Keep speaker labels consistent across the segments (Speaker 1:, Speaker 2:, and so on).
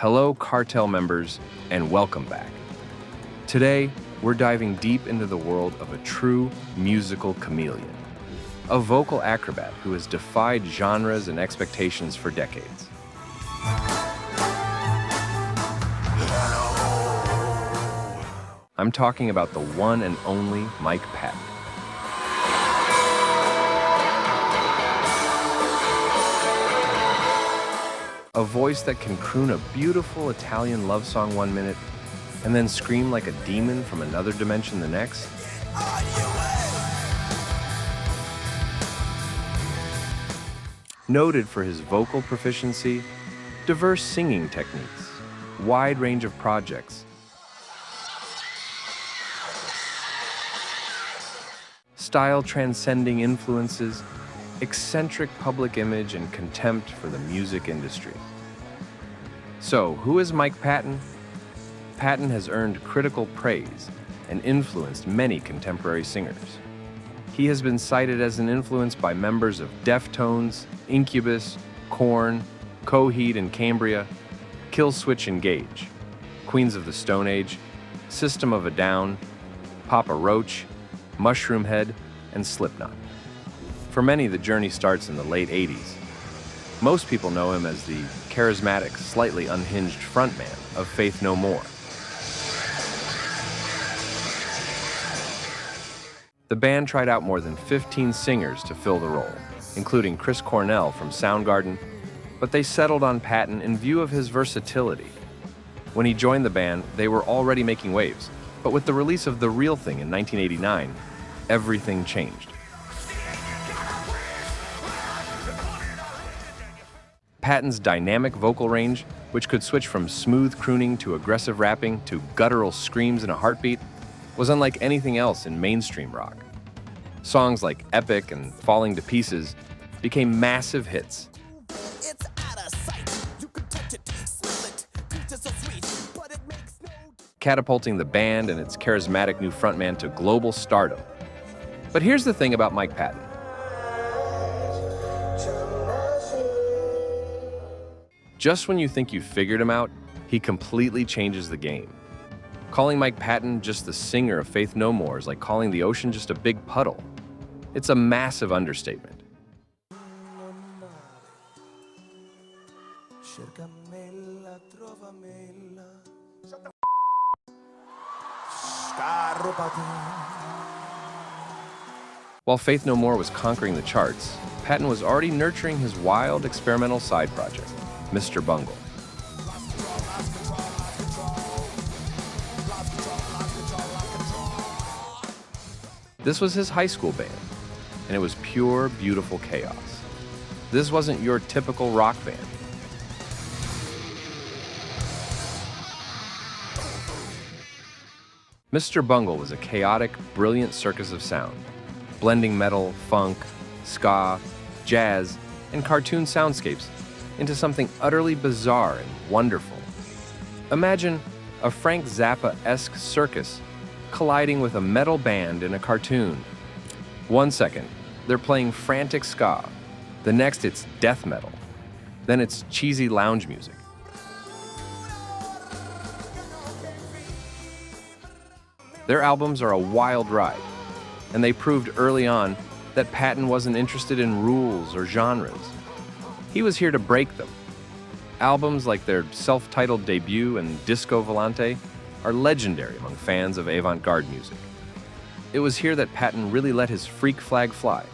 Speaker 1: Hello, Cartel members, and welcome back. Today, we're diving deep into the world of a true musical chameleon, a vocal acrobat who has defied genres and expectations for decades. I'm talking about the one and only Mike Patton. A voice that can croon a beautiful Italian love song one minute and then scream like a demon from another dimension the next. Noted for his vocal proficiency, diverse singing techniques, wide range of projects, style transcending influences, eccentric public image, and contempt for the music industry. So, who is Mike Patton? Patton has earned critical praise and influenced many contemporary singers. He has been cited as an influence by members of Deftones, Incubus, Korn, Coheed and Cambria, Killswitch Engage, Queens of the Stone Age, System of a Down, Papa Roach, Mushroomhead, and Slipknot. For many, the journey starts in the late 80s. Most people know him as the charismatic, slightly unhinged frontman of Faith No More. The band tried out more than 15 singers to fill the role, including Chris Cornell from Soundgarden, but they settled on Patton in view of his versatility. When he joined the band, they were already making waves, but with the release of The Real Thing in 1989, everything changed. Patton's dynamic vocal range, which could switch from smooth crooning to aggressive rapping to guttural screams in a heartbeat, was unlike anything else in mainstream rock. Songs like Epic and Falling to Pieces became massive hits, catapulting the band and its charismatic new frontman to global stardom. But here's the thing about Mike Patton. Just when you think you've figured him out, he completely changes the game. Calling Mike Patton just the singer of Faith No More is like calling the ocean just a big puddle. It's a massive understatement. While Faith No More was conquering the charts, Patton was already nurturing his wild experimental side project, Mr. Bungle. This was his high school band, and it was pure, beautiful chaos. This wasn't your typical rock band. Mr. Bungle was a chaotic, brilliant circus of sound, blending metal, funk, ska, jazz, and cartoon soundscapes into something utterly bizarre and wonderful. Imagine a Frank Zappa-esque circus colliding with a metal band in a cartoon. 1 second, they're playing frantic ska. The next, it's death metal. Then it's cheesy lounge music. Their albums are a wild ride, and they proved early on that Patton wasn't interested in rules or genres. He was here to break them. Albums like their self-titled debut and Disco Volante are legendary among fans of avant-garde music. It was here that Patton really let his freak flag fly,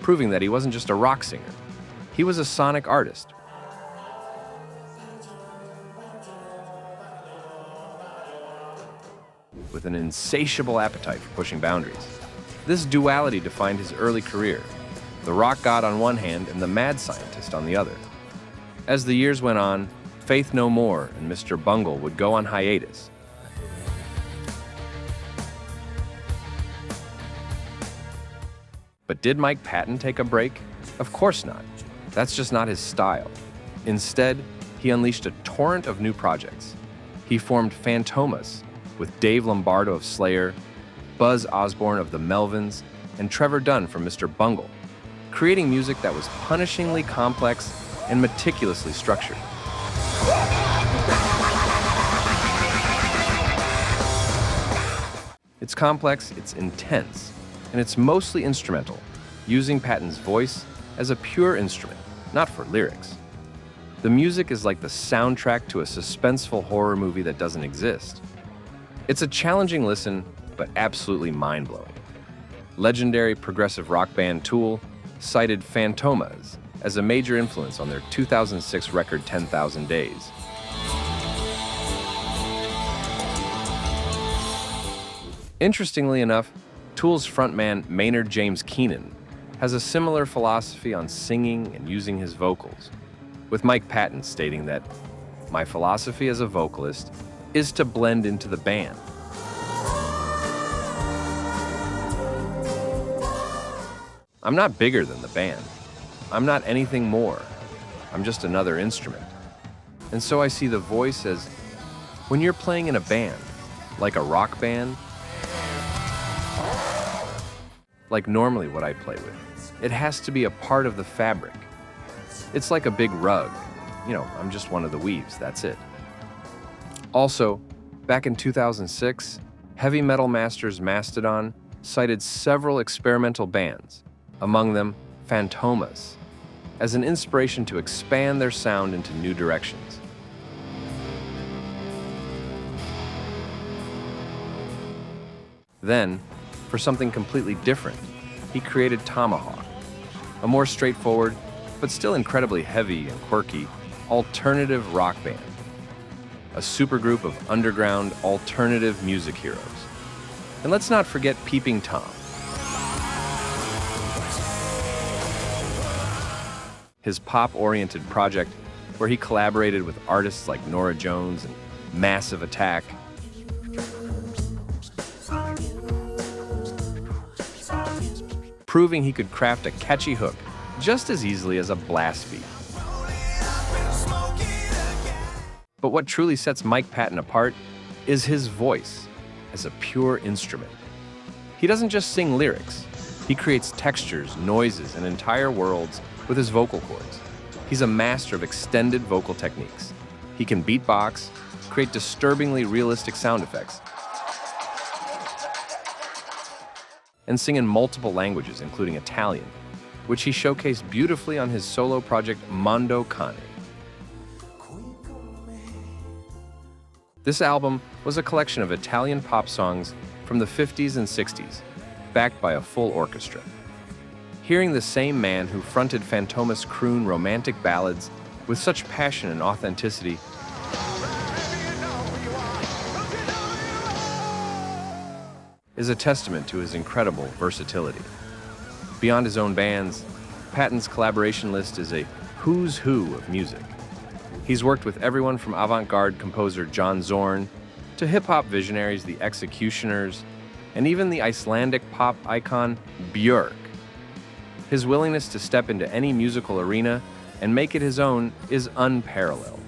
Speaker 1: proving that he wasn't just a rock singer. He was a sonic artist. With an insatiable appetite for pushing boundaries. This duality defined his early career, the rock god on one hand and the mad scientist on the other. As the years went on, Faith No More and Mr. Bungle would go on hiatus. But did Mike Patton take a break? Of course not. That's just not his style. Instead, he unleashed a torrent of new projects. He formed Fantômas with Dave Lombardo of Slayer, Buzz Osborne of the Melvins, and Trevor Dunn from Mr. Bungle, creating music that was punishingly complex and meticulously structured. It's complex, it's intense, and it's mostly instrumental, using Patton's voice as a pure instrument, not for lyrics. The music is like the soundtrack to a suspenseful horror movie that doesn't exist. It's a challenging listen, but absolutely mind-blowing. Legendary progressive rock band Tool cited Fantômas as a major influence on their 2006 record 10,000 Days. Interestingly enough, Tool's frontman Maynard James Keenan has a similar philosophy on singing and using his vocals, with Mike Patton stating that, "My philosophy as a vocalist is to blend into the band." I'm not bigger than the band. I'm not anything more. I'm just another instrument. And so I see the voice as, when you're playing in a band, like a rock band, like normally what I play with, it has to be a part of the fabric. It's like a big rug. I'm just one of the weaves, that's it. Also, back in 2006, Heavy Metal Masters Mastodon cited several experimental bands, among them Fantômas, as an inspiration to expand their sound into new directions. Then, for something completely different, he created Tomahawk, a more straightforward, but still incredibly heavy and quirky, alternative rock band, a supergroup of underground alternative music heroes. And let's not forget Peeping Tom, his pop-oriented project where he collaborated with artists like Norah Jones and Massive Attack. Proving he could craft a catchy hook just as easily as a blast beat. But what truly sets Mike Patton apart is his voice as a pure instrument. He doesn't just sing lyrics. He creates textures, noises, and entire worlds with his vocal cords. He's a master of extended vocal techniques. He can beatbox, create disturbingly realistic sound effects, and sing in multiple languages, including Italian, which he showcased beautifully on his solo project Mondo Cane. This album was a collection of Italian pop songs from the 50s and 60s, backed by a full orchestra. Hearing the same man who fronted Fantômas croon romantic ballads with such passion and authenticity is a testament to his incredible versatility. Beyond his own bands, Patton's collaboration list is a who's who of music. He's worked with everyone from avant-garde composer John Zorn to hip-hop visionaries the Executioners, and even the Icelandic pop icon Björk. His willingness to step into any musical arena and make it his own is unparalleled.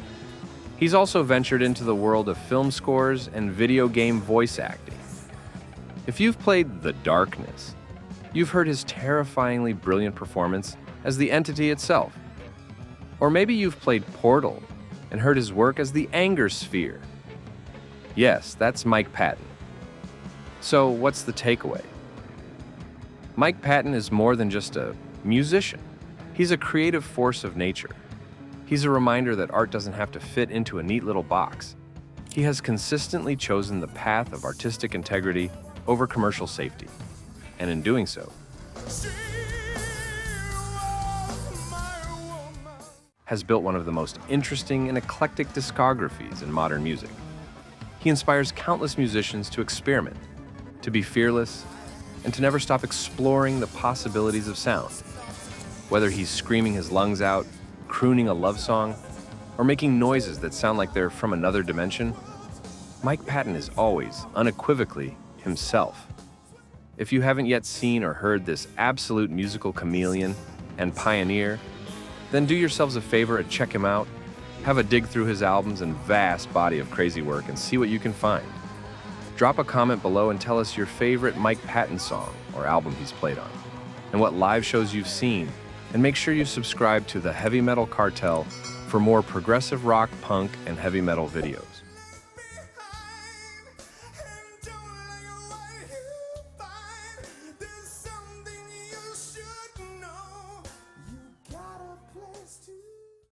Speaker 1: He's also ventured into the world of film scores and video game voice acting. If you've played The Darkness, you've heard his terrifyingly brilliant performance as the entity itself. Or maybe you've played Portal and heard his work as the Anger Sphere. Yes, that's Mike Patton. So what's the takeaway? Mike Patton is more than just a musician. He's a creative force of nature. He's a reminder that art doesn't have to fit into a neat little box. He has consistently chosen the path of artistic integrity over commercial safety, and in doing so, has built one of the most interesting and eclectic discographies in modern music. He inspires countless musicians to experiment, to be fearless, and to never stop exploring the possibilities of sound. Whether he's screaming his lungs out, crooning a love song, or making noises that sound like they're from another dimension, Mike Patton is always, unequivocally, himself. If you haven't yet seen or heard this absolute musical chameleon and pioneer, then do yourselves a favor and check him out. Have a dig through his albums and vast body of crazy work and see what you can find. Drop a comment below and tell us your favorite Mike Patton song or album he's played on, and what live shows you've seen, and make sure you subscribe to the Heavy Metal Cartel for more progressive rock, punk, and heavy metal videos.